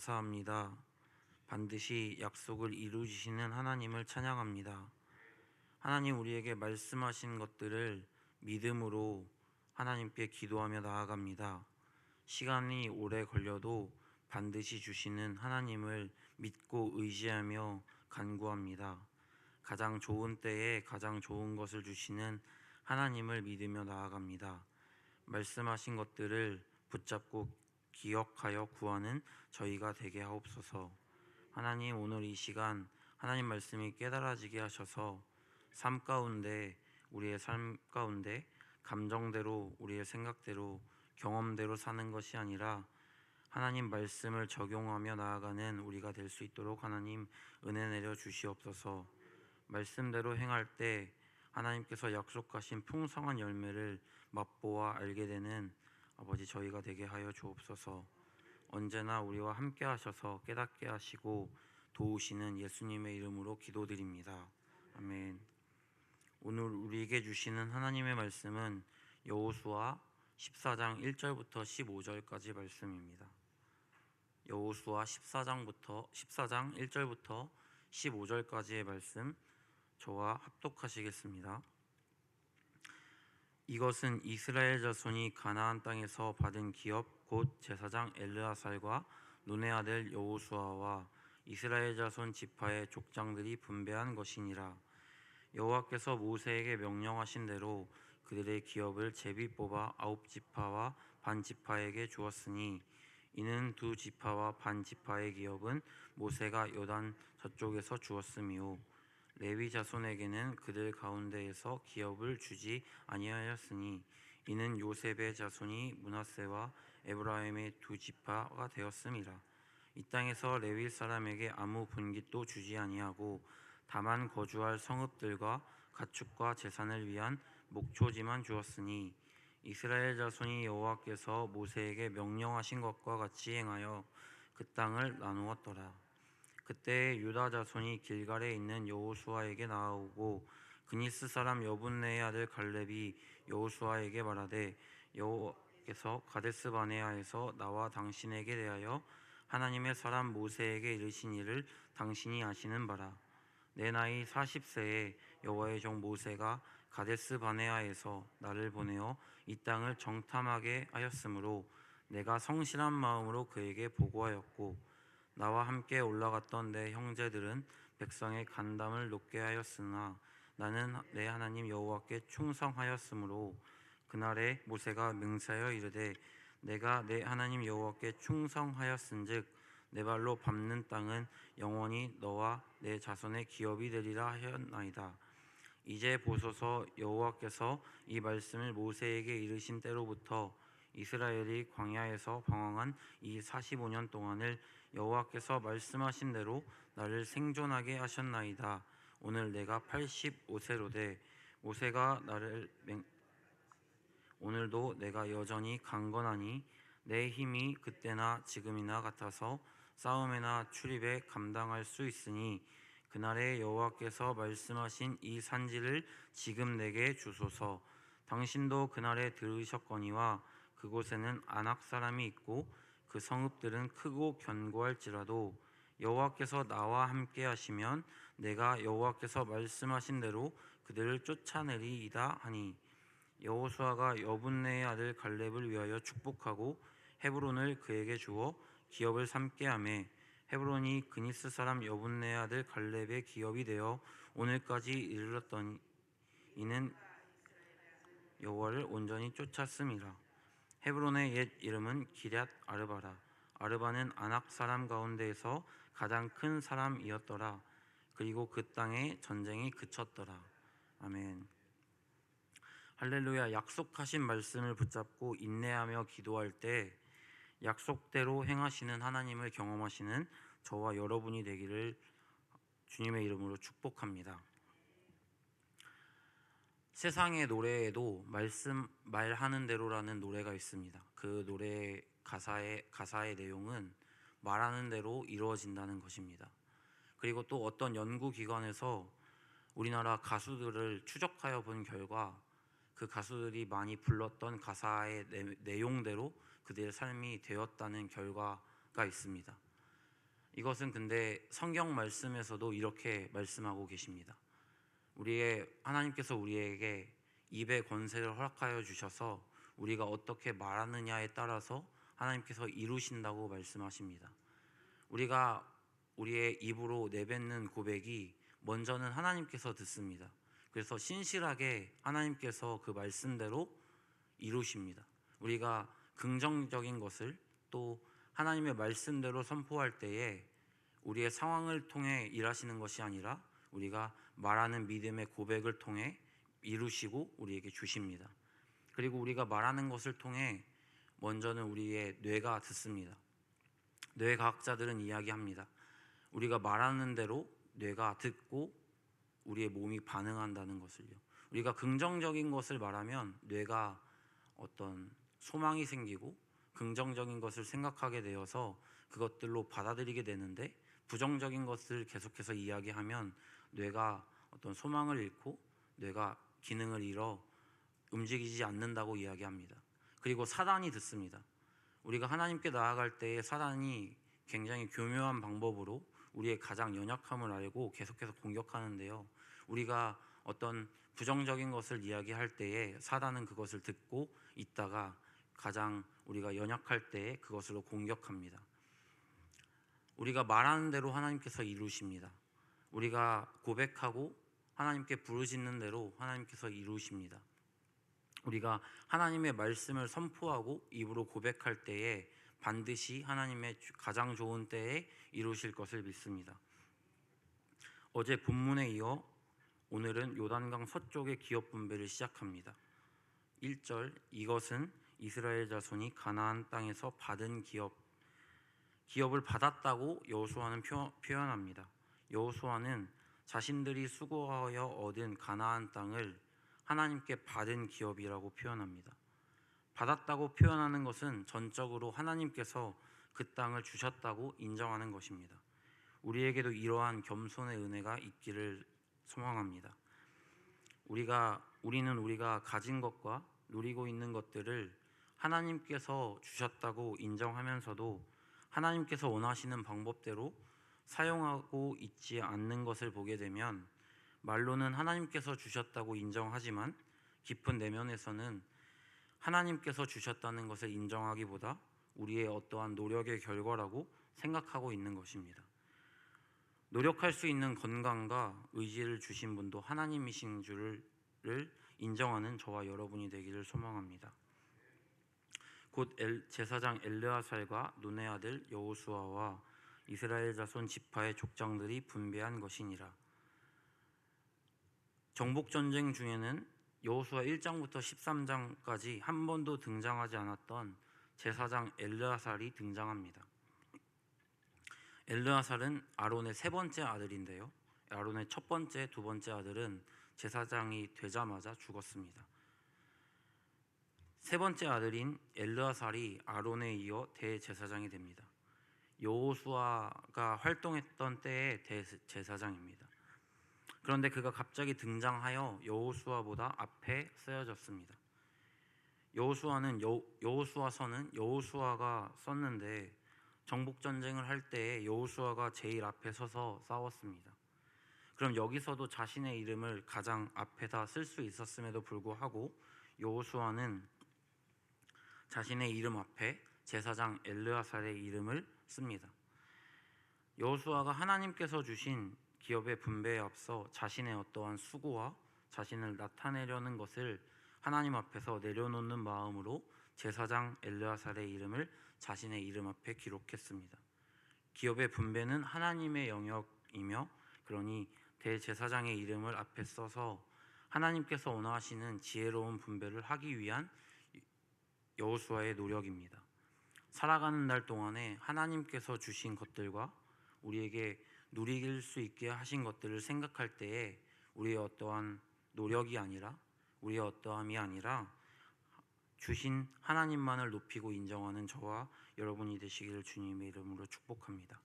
감사합니다. 반드시 약속을 이루시는 하나님을 찬양합니다. 하나님 우리에게 말씀하신 것들을 믿음으로 하나님께 기도하며 나아갑니다. 시간이 오래 걸려도 반드시 주시는 하나님을 믿고 의지하며 간구합니다. 가장 좋은 때에 가장 좋은 것을 주시는 하나님을 믿으며 나아갑니다. 말씀하신 것들을 붙잡고 기억하여 구하는 저희가 되게 하옵소서. 하나님, 오늘 이 시간 하나님 말씀이 깨달아지게 하셔서 우리의 삶 가운데 감정대로, 우리의 생각대로, 경험대로 사는 것이 아니라 하나님 말씀을 적용하며 나아가는 우리가 될 수 있도록 하나님 은혜 내려 주시옵소서. 말씀대로 행할 때 하나님께서 약속하신 풍성한 열매를 맛보아 알게 되는 아버지 저희가 되게 하여 주옵소서. 언제나 우리와 함께 하셔서 깨닫게 하시고 도우시는 예수님의 이름으로 기도드립니다. 아멘. 오늘 우리에게 주시는 하나님의 말씀은 여호수아 14장 1절부터 15절까지 말씀입니다. 여호수아 14장 1절부터 15절까지의 말씀 저와 합독하시겠습니다. 이것은 이스라엘 자손이 가나안 땅에서 받은 기업 곧 제사장 엘르아살과 눈의 아들 여호수아와 이스라엘 자손 지파의 족장들이 분배한 것이니라. 여호와께서 모세에게 명령하신 대로 그들의 기업을 제비 뽑아 9지파와 반 지파에게 주었으니 이는 2지파와 반 지파의 기업은 모세가 요단 저쪽에서 주었으며 레위 자손에게는 그들 가운데에서 기업을 주지 아니하였으니 이는 요셉의 자손이 므낫세와 에브라임의 2지파가 되었음이라. 이 땅에서 레위 사람에게 아무 분깃도 주지 아니하고 다만 거주할 성읍들과 가축과 재산을 위한 목초지만 주었으니 이스라엘 자손이 여호와께서 모세에게 명령하신 것과 같이 행하여 그 땅을 나누었더라. 그때 유다 자손이 길갈에 있는 여호수아에게 나아오고 그니스 사람 여분네의 아들 갈렙이 여호수아에게 말하되 여호와께서 가데스 바네아에서 나와 당신에게 대하여 하나님의 사람 모세에게 이르신 일을 당신이 아시는 바라. 내 나이 40세에 여호와의 종 모세가 가데스 바네아에서 나를 보내어 이 땅을 정탐하게 하였으므로 내가 성실한 마음으로 그에게 보고하였고 나와 함께 올라갔던 내 형제들은 백성의 간담을 높게 하였으나 나는 내 하나님 여호와께 충성하였으므로 그날에 모세가 맹세하여 이르되 내가 내 하나님 여호와께 충성하였은즉 내 발로 밟는 땅은 영원히 너와 내 자손의 기업이 되리라 하였나이다. 이제 보소서, 여호와께서 이 말씀을 모세에게 이르신 때로부터 이스라엘이 광야에서 방황한 이 45년 동안을 여호와께서 말씀하신 대로 나를 생존하게 하셨나이다. 오늘 내가 85세로되 모세가 오늘도 내가 여전히 강건하니 내 힘이 그때나 지금이나 같아서 싸움에나 출입에 감당할 수 있으니 그날에 여호와께서 말씀하신 이 산지를 지금 내게 주소서. 당신도 그날에 들으셨거니와 그곳에는 아낙 사람이 있고 그 성읍들은 크고 견고할지라도 여호와께서 나와 함께 하시면 내가 여호와께서 말씀하신 대로 그들을 쫓아내리이다 하니 여호수아가 여분네의 아들 갈렙을 위하여 축복하고 헤브론을 그에게 주어 기업을 삼게 하며 헤브론이 그니스 사람 여분네의 아들 갈렙의 기업이 되어 오늘까지 이르렀더니 이는 여호와를 온전히 쫓았음이라. 헤브론의 옛 이름은 기럇 아르바라. 아르바는 아낙 사람 가운데에서 가장 큰 사람이었더라. 그리고 그 땅에 전쟁이 그쳤더라. 아멘. 할렐루야. 약속하신 말씀을 붙잡고 인내하며 기도할 때 약속대로 행하시는 하나님을 경험하시는 저와 여러분이 되기를 주님의 이름으로 축복합니다. 세상의 노래에도 말하는 대로라는 노래가 있습니다. 그 노래 가사의 내용은 말하는 대로 이루어진다는 것입니다. 그리고 또 어떤 연구기관에서 우리나라 가수들을 추적하여 본 결과 그 가수들이 많이 불렀던 가사의 내용대로 그들의 삶이 되었다는 결과가 있습니다. 이것은 근데 성경 말씀에서도 이렇게 말씀하고 계십니다. 하나님께서 우리에게 입의 권세를 허락하여 주셔서 우리가 어떻게 말하느냐에 따라서 하나님께서 이루신다고 말씀하십니다. 우리가 우리의 입으로 내뱉는 고백이 먼저는 하나님께서 듣습니다. 그래서 신실하게 하나님께서 그 말씀대로 이루십니다. 우리가 긍정적인 것을 또 하나님의 말씀대로 선포할 때에 우리의 상황을 통해 일하시는 것이 아니라 우리가 말하는 믿음의 고백을 통해 이루시고 우리에게 주십니다. 그리고 우리가 말하는 것을 통해 먼저는 우리의 뇌가 듣습니다. 뇌과학자들은 이야기합니다. 우리가 말하는 대로 뇌가 듣고 우리의 몸이 반응한다는 것을요. 우리가 긍정적인 것을 말하면 뇌가 어떤 소망이 생기고 긍정적인 것을 생각하게 되어서 그것들로 받아들이게 되는데, 부정적인 것을 계속해서 이야기하면 뇌가 어떤 소망을 잃고 뇌가 기능을 잃어 움직이지 않는다고 이야기합니다. 그리고 사단이 듣습니다. 우리가 하나님께 나아갈 때에 사단이 굉장히 교묘한 방법으로 우리의 가장 연약함을 알고 계속해서 공격하는데요. 우리가 어떤 부정적인 것을 이야기할 때에 사단은 그것을 듣고 있다가 가장 우리가 연약할 때에 그것으로 공격합니다. 우리가 말하는 대로 하나님께서 이루십니다. 우리가 고백하고 하나님께 부르짖는 대로 하나님께서 이루십니다. 우리가 하나님의 말씀을 선포하고 입으로 고백할 때에 반드시 하나님의 가장 좋은 때에 이루실 것을 믿습니다. 어제 본문에 이어 오늘은 요단강 서쪽의 기업 분배를 시작합니다. 1절, 이것은 이스라엘 자손이 가나안 땅에서 받은 기업을 받았다고 여호수아는 표현합니다. 여호수아는 자신들이 수고하여 얻은 가나안 땅을 하나님께 받은 기업이라고 표현합니다. 받았다고 표현하는 것은 전적으로 하나님께서 그 땅을 주셨다고 인정하는 것입니다. 우리에게도 이러한 겸손의 은혜가 있기를 소망합니다. 우리는 우리가 가진 것과 누리고 있는 것들을 하나님께서 주셨다고 인정하면서도 하나님께서 원하시는 방법대로 사용하고 있지 않는 것을 보게 되면, 말로는 하나님께서 주셨다고 인정하지만 깊은 내면에서는 하나님께서 주셨다는 것을 인정하기보다 우리의 어떠한 노력의 결과라고 생각하고 있는 것입니다. 노력할 수 있는 건강과 의지를 주신 분도 하나님이신 줄을 인정하는 저와 여러분이 되기를 소망합니다. 곧 제사장 엘르아살과 눈의 아들 여호수아와 이스라엘 자손 지파의 족장들이 분배한 것이니라. 정복전쟁 중에는 여호수아 1장부터 13장까지 한 번도 등장하지 않았던 제사장 엘르아살이 등장합니다. 엘르아살은 아론의 세 번째 아들인데요. 아론의 첫 번째, 두 번째 아들은 제사장이 되자마자 죽었습니다. 세 번째 아들인 엘르아살이 아론에 이어 대제사장이 됩니다. 여호수아가 활동했던 때의 대제사장입니다. 그런데 그가 갑자기 등장하여 여호수아보다 앞에 쓰여졌습니다. 여호수아서는 여호수아가 썼는데 정복전쟁을 할 때 여호수아가 제일 앞에 서서 싸웠습니다. 그럼 여기서도 자신의 이름을 가장 앞에다 쓸 수 있었음에도 불구하고 여호수아는 자신의 이름 앞에 제사장 엘르아살의 이름을 씁니다. 여호수아가 하나님께서 주신 기업의 분배에 앞서 자신의 어떠한 수고와 자신을 나타내려는 것을 하나님 앞에서 내려놓는 마음으로 제사장 엘르아살의 이름을 자신의 이름 앞에 기록했습니다. 기업의 분배는 하나님의 영역이며, 그러니 대제사장의 이름을 앞에 써서 하나님께서 원하시는 지혜로운 분배를 하기 위한 여호수아의 노력입니다. 살아가는 날 동안에 하나님께서 주신 것들과 우리에게 누릴 수 있게 하신 것들을 생각할 때에 우리의 어떠한 노력이 아니라, 우리의 어떠함이 아니라 주신 하나님만을 높이고 인정하는 저와 여러분이 되시기를 주님의 이름으로 축복합니다.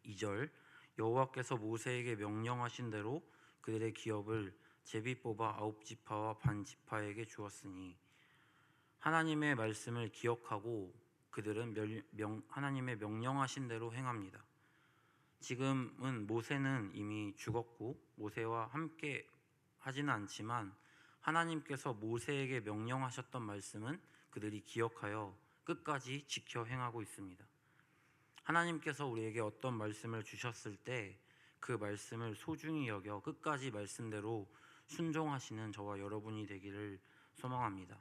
2절, 여호와께서 모세에게 명령하신 대로 그들의 기업을 제비 뽑아 9지파와 반 지파에게 주었으니, 하나님의 말씀을 기억하고 그들은 하나님의 명령하신 대로 행합니다. 지금은 모세는 이미 죽었고 모세와 함께 하지는 않지만 하나님께서 모세에게 명령하셨던 말씀은 그들이 기억하여 끝까지 지켜 행하고 있습니다. 하나님께서 우리에게 어떤 말씀을 주셨을 때 그 말씀을 소중히 여겨 끝까지 말씀대로 순종하시는 저와 여러분이 되기를 소망합니다.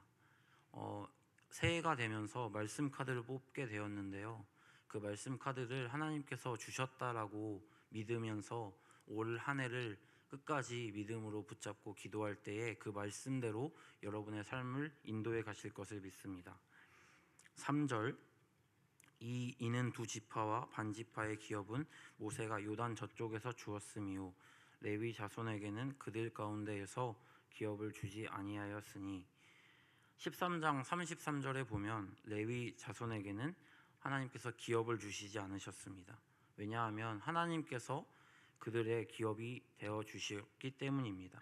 새해가 되면서 말씀 카드를 뽑게 되었는데요. 그 말씀 카드를 하나님께서 주셨다라고 믿으면서 올 한 해를 끝까지 믿음으로 붙잡고 기도할 때에 그 말씀대로 여러분의 삶을 인도해 가실 것을 믿습니다. 3절 이는 두 지파와 반 지파의 기업은 모세가 요단 저쪽에서 주었으미요 레위 자손에게는 그들 가운데에서 기업을 주지 아니하였으니 13장 33절에 보면 레위 자손에게는 하나님께서 기업을 주시지 않으셨습니다. 왜냐하면 하나님께서 그들의 기업이 되어 주셨기 때문입니다.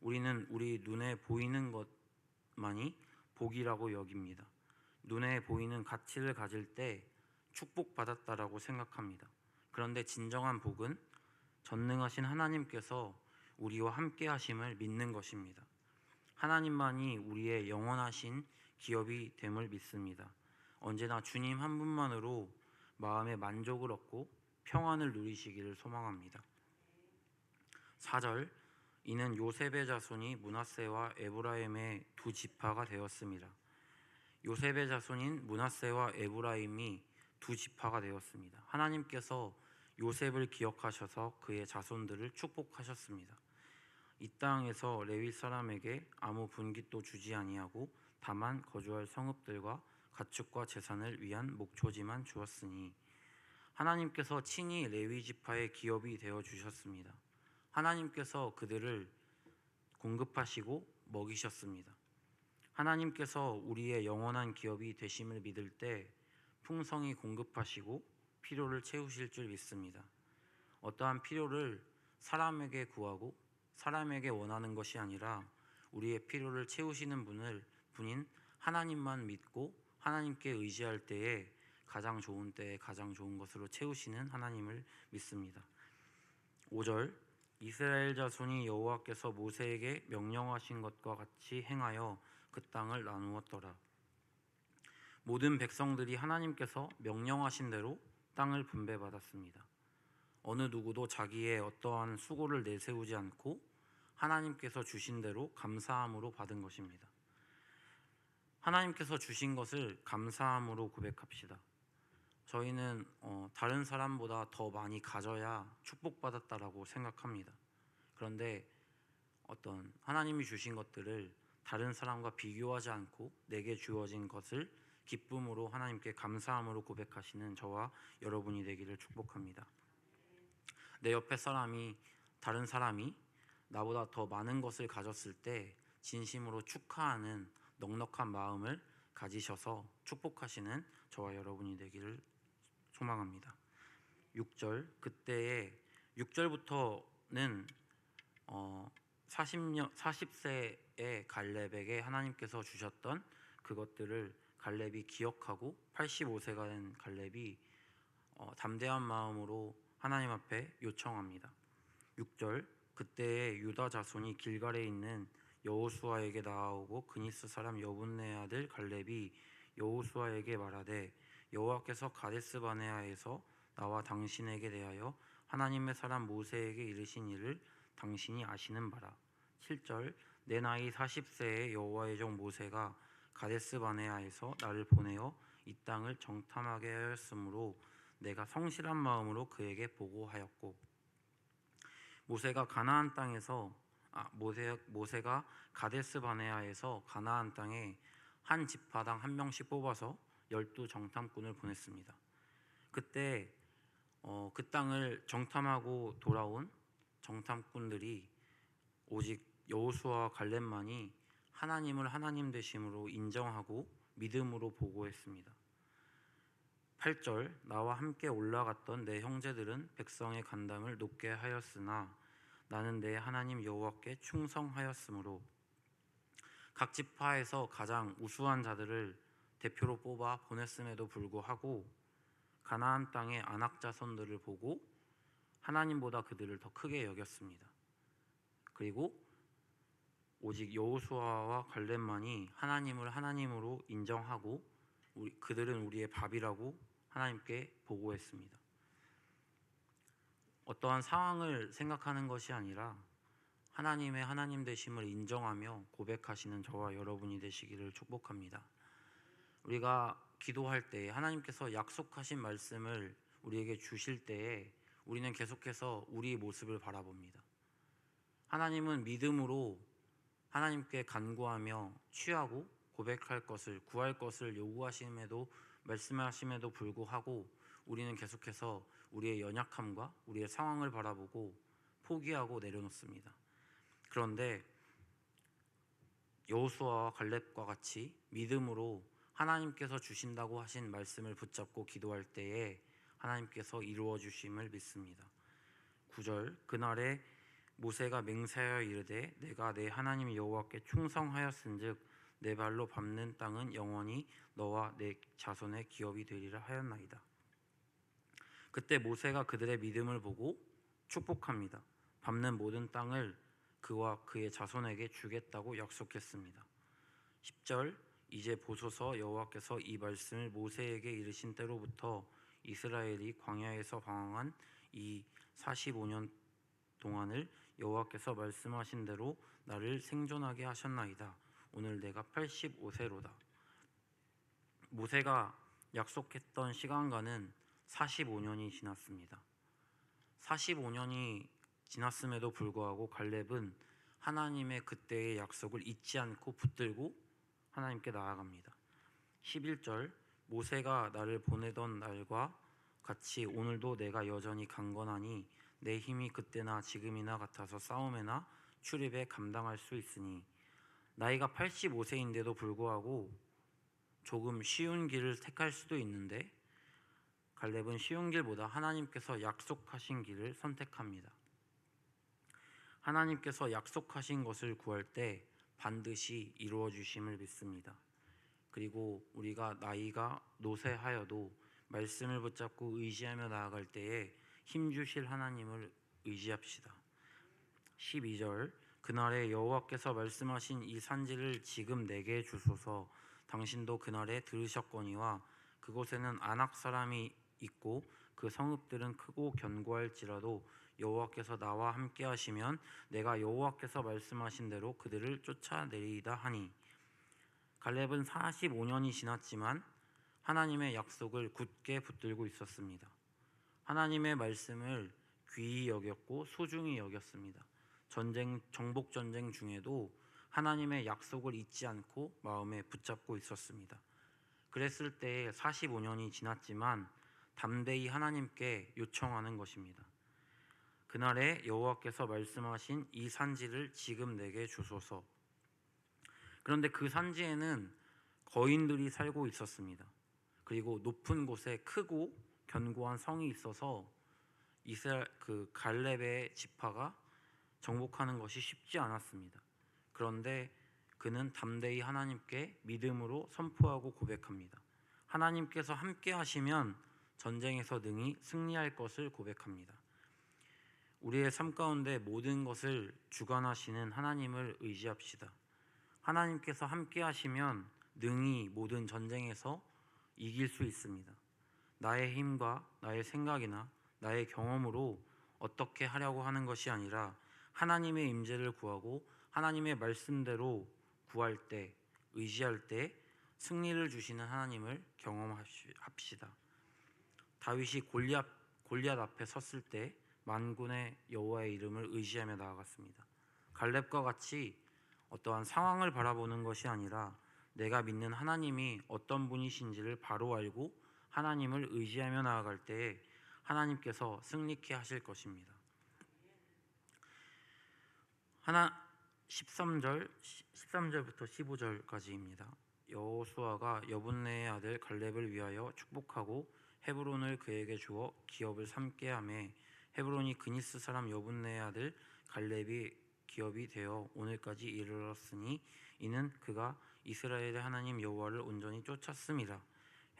우리는 우리 눈에 보이는 것만이 복이라고 여깁니다. 눈에 보이는 가치를 가질 때 축복받았다라고 생각합니다. 그런데 진정한 복은 전능하신 하나님께서 우리와 함께 하심을 믿는 것입니다. 하나님만이 우리의 영원하신 기업이 됨을 믿습니다. 언제나 주님 한 분만으로 마음의 만족을 얻고 평안을 누리시기를 소망합니다. 4절 이는 요셉의 자손이 므낫세와 에브라임의 두 지파가 되었습니다. 요셉의 자손인 므낫세와 에브라임이 두 지파가 되었습니다. 하나님께서 요셉을 기억하셔서 그의 자손들을 축복하셨습니다. 이 땅에서 레위 사람에게 아무 분깃도 주지 아니하고 다만 거주할 성읍들과 가축과 재산을 위한 목초지만 주었으니 하나님께서 친히 레위 지파의 기업이 되어 주셨습니다. 하나님께서 그들을 공급하시고 먹이셨습니다. 하나님께서 우리의 영원한 기업이 되심을 믿을 때 풍성히 공급하시고 필요를 채우실 줄 믿습니다. 어떠한 필요를 사람에게 구하고 사람에게 원하는 것이 아니라 우리의 필요를 채우시는 분인 하나님만 믿고 하나님께 의지할 때에 가장 좋은 때에 가장 좋은 것으로 채우시는 하나님을 믿습니다. 5절 이스라엘 자손이 여호와께서 모세에게 명령하신 것과 같이 행하여 그 땅을 나누었더라. 모든 백성들이 하나님께서 명령하신 대로 땅을 분배받았습니다. 어느 누구도 자기의 어떠한 수고를 내세우지 않고 하나님께서 주신 대로 감사함으로 받은 것입니다. 하나님께서 주신 것을 감사함으로 고백합시다. 저희는 다른 사람보다 더 많이 가져야 축복받았다라고 생각합니다. 그런데 어떤 하나님이 주신 것들을 다른 사람과 비교하지 않고 내게 주어진 것을 기쁨으로 하나님께 감사함으로 고백하시는 저와 여러분이 되기를 축복합니다. 내 옆에 다른 사람이 나보다 더 많은 것을 가졌을 때 진심으로 축하하는 넉넉한 마음을 가지셔서 축복하시는 저와 여러분이 되기를 소망합니다. 6절 그때에 6절부터는 40세의 갈렙에게 하나님께서 주셨던 그것들을 갈렙이 기억하고 85세가 된 갈렙이 담대한 마음으로 하나님 앞에 요청합니다. 6절 그때에 유다 자손이 길갈에 있는 여호수아에게 나아오고 그니스 사람 여분네 아들 갈렙이 여호수아에게 말하되 여호와께서 가데스 바네아에서 나와 당신에게 대하여 하나님의 사람 모세에게 이르신 일을 당신이 아시는 바라. 7절 내 나이 40세의 여호와의 종 모세가 가데스 바네아에서 나를 보내어 이 땅을 정탐하게 하였으므로 내가 성실한 마음으로 그에게 보고하였고 모세가 가데스 바네아에서 가나안 땅에 한 지파당 한 명씩 뽑아서 12 정탐꾼을 보냈습니다. 그때 그 땅을 정탐하고 돌아온 정탐꾼들이 오직 여호수아와 갈렙만이 하나님을 하나님 되심으로 인정하고 믿음으로 보고했습니다. 8절 나와 함께 올라갔던 내 형제들은 백성의 간담을 높게 하였으나 나는 내 하나님 여호와께 충성하였으므로 각 지파에서 가장 우수한 자들을 대표로 뽑아 보냈음에도 불구하고 가나안 땅의 아낙 자손들을 보고 하나님보다 그들을 더 크게 여겼습니다. 그리고 오직 여호수아와 갈렙만이 하나님을 하나님으로 인정하고 그들은 우리의 밥이라고 하나님께 보고했습니다. 어떠한 상황을 생각하는 것이 아니라 하나님의 하나님 되심을 인정하며 고백하시는 저와 여러분이 되시기를 축복합니다. 우리가 기도할 때 하나님께서 약속하신 말씀을 우리에게 주실 때에 우리는 계속해서 우리의 모습을 바라봅니다. 하나님은 믿음으로 하나님께 간구하며 취하고 고백할 것을 구할 것을 요구하심에도 말씀하심에도 불구하고 우리는 계속해서 우리의 연약함과 우리의 상황을 바라보고 포기하고 내려놓습니다. 그런데 여호수아와 갈렙과 같이 믿음으로 하나님께서 주신다고 하신 말씀을 붙잡고 기도할 때에 하나님께서 이루어 주심을 믿습니다. 9절 그날에 모세가 맹세하여 이르되 내가 내 하나님 여호와께 충성하였은즉 내 발로 밟는 땅은 영원히 너와 내 자손의 기업이 되리라 하였나이다. 그때 모세가 그들의 믿음을 보고 축복합니다. 밟는 모든 땅을 그와 그의 자손에게 주겠다고 약속했습니다. 10절 이제 보소서 여호와께서 이 말씀을 모세에게 이르신 때로부터 이스라엘이 광야에서 방황한 이 45년 동안을 여호와께서 말씀하신 대로 나를 생존하게 하셨나이다. 오늘 내가 85세로다. 모세가 약속했던 시간과는 45년이 지났습니다. 45년이 지났음에도 불구하고 갈렙은 하나님의 그때의 약속을 잊지 않고 붙들고 하나님께 나아갑니다. 11절 모세가 나를 보내던 날과 같이 오늘도 내가 여전히 강건하니 내 힘이 그때나 지금이나 같아서 싸움에나 출입에 감당할 수 있으니 나이가 85세인데도 불구하고 조금 쉬운 길을 택할 수도 있는데 갈렙은 쉬운 길보다 하나님께서 약속하신 길을 선택합니다. 하나님께서 약속하신 것을 구할 때 반드시 이루어 주심을 믿습니다. 그리고 우리가 나이가 노쇠하여도 말씀을 붙잡고 의지하며 나아갈 때에 힘주실 하나님을 의지합시다. 12절 그날에 여호와께서 말씀하신 이 산지를 지금 내게 주소서. 당신도 그날에 들으셨거니와 그곳에는 아낙 사람이 있고 그 성읍들은 크고 견고할지라도 여호와께서 나와 함께 하시면 내가 여호와께서 말씀하신 대로 그들을 쫓아내리이다 하니 갈렙은 45년이 지났지만 하나님의 약속을 굳게 붙들고 있었습니다. 하나님의 말씀을 귀히 여겼고 소중히 여겼습니다. 정복 전쟁 중에도 하나님의 약속을 잊지 않고 마음에 붙잡고 있었습니다. 그랬을 때에 45년이 지났지만 담대히 하나님께 요청하는 것입니다. 그날에 여호와께서 말씀하신 이 산지를 지금 내게 주소서. 그런데 그 산지에는 거인들이 살고 있었습니다. 그리고 높은 곳에 크고 견고한 성이 있어서 갈렙의 지파가 정복하는 것이 쉽지 않았습니다. 그런데 그는 담대히 하나님께 믿음으로 선포하고 고백합니다. 하나님께서 함께 하시면 전쟁에서 능히 승리할 것을 고백합니다. 우리의 삶 가운데 모든 것을 주관하시는 하나님을 의지합시다. 하나님께서 함께 하시면 능히 모든 전쟁에서 이길 수 있습니다. 나의 힘과 나의 생각이나 나의 경험으로 어떻게 하려고 하는 것이 아니라 하나님의 임재를 구하고 하나님의 말씀대로 구할 때, 의지할 때 승리를 주시는 하나님을 경험합시다. 다윗이 골리앗 앞에 섰을 때 만군의 여호와의 이름을 의지하며 나아갔습니다. 갈렙과 같이 어떠한 상황을 바라보는 것이 아니라 내가 믿는 하나님이 어떤 분이신지를 바로 알고 하나님을 의지하며 나아갈 때에 하나님께서 승리케 하실 것입니다. 13절부터 15절까지입니다. 여호수아가 여분네의 아들 갈렙을 위하여 축복하고 헤브론을 그에게 주어 기업을 삼게 하매 헤브론이 그니스 사람 여분네의 아들 갈렙이 기업이 되어 오늘까지 이르렀으니 이는 그가 이스라엘의 하나님 여호와를 온전히 쫓았음이라.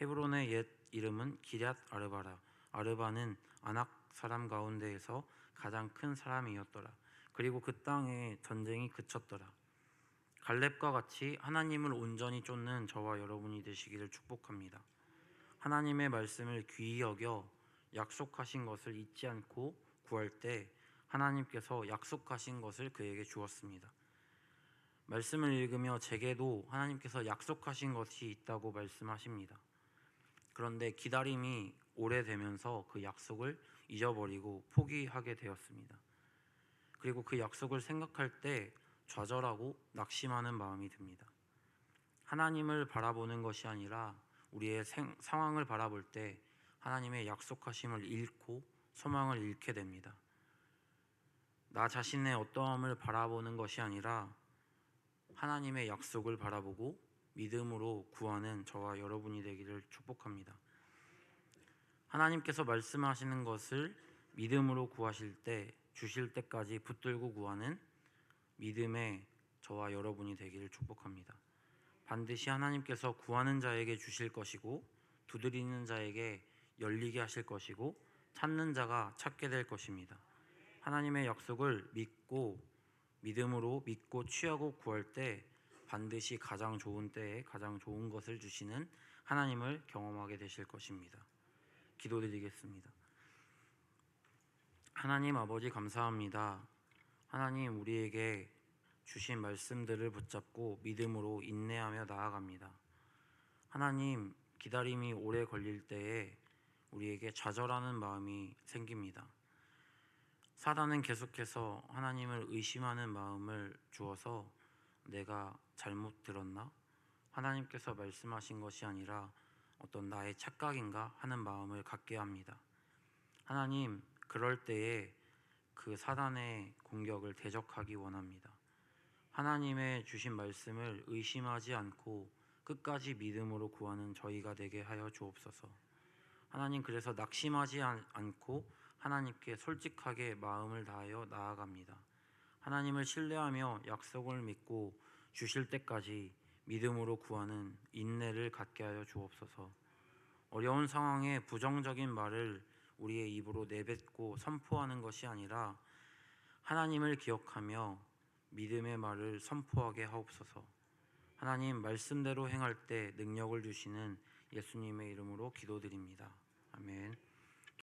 헤브론의 옛 이름은 기럇 아르바라. 아르바는 아낙 사람 가운데에서 가장 큰 사람이었더라. 그리고 그 땅에 전쟁이 그쳤더라. 갈렙과 같이 하나님을 온전히 쫓는 저와 여러분이 되시기를 축복합니다. 하나님의 말씀을 귀히 여겨 약속하신 것을 잊지 않고 구할 때 하나님께서 약속하신 것을 그에게 주었습니다. 말씀을 읽으며 제게도 하나님께서 약속하신 것이 있다고 말씀하십니다. 그런데 기다림이 오래되면서 그 약속을 잊어버리고 포기하게 되었습니다. 그리고 그 약속을 생각할 때 좌절하고 낙심하는 마음이 듭니다. 하나님을 바라보는 것이 아니라 우리의 상황을 바라볼 때 하나님의 약속하심을 잃고 소망을 잃게 됩니다. 나 자신의 어떠함을 바라보는 것이 아니라 하나님의 약속을 바라보고 믿음으로 구하는 저와 여러분이 되기를 축복합니다. 하나님께서 말씀하시는 것을 믿음으로 구하실 때 주실 때까지 붙들고 구하는 믿음의 저와 여러분이 되기를 축복합니다. 반드시 하나님께서 구하는 자에게 주실 것이고 두드리는 자에게 열리게 하실 것이고 찾는 자가 찾게 될 것입니다. 하나님의 약속을 믿음으로 믿고 취하고 구할 때 반드시 가장 좋은 때에 가장 좋은 것을 주시는 하나님을 경험하게 되실 것입니다. 기도드리겠습니다. 하나님 아버지 감사합니다. 하나님 우리에게 주신 말씀들을 붙잡고 믿음으로 인내하며 나아갑니다. 하나님 기다림이 오래 걸릴 때에 우리에게 좌절하는 마음이 생깁니다. 사단은 계속해서 하나님을 의심하는 마음을 주어서 내가 잘못 들었나? 하나님께서 말씀하신 것이 아니라 어떤 나의 착각인가 하는 마음을 갖게 합니다. 하나님 그럴 때에 그 사단의 공격을 대적하기 원합니다. 하나님의 주신 말씀을 의심하지 않고 끝까지 믿음으로 구하는 저희가 되게 하여 주옵소서. 하나님 그래서 낙심하지 않고 하나님께 솔직하게 마음을 다하여 나아갑니다. 하나님을 신뢰하며 약속을 믿고 주실 때까지 믿음으로 구하는 인내를 갖게 하여 주옵소서. 어려운 상황에 부정적인 말을 우리의 입으로 내뱉고 선포하는 것이 아니라 하나님을 기억하며 믿음의 말을 선포하게 하옵소서. 하나님 말씀대로 행할 때 능력을 주시는 예수님의 이름으로 기도드립니다. 아멘.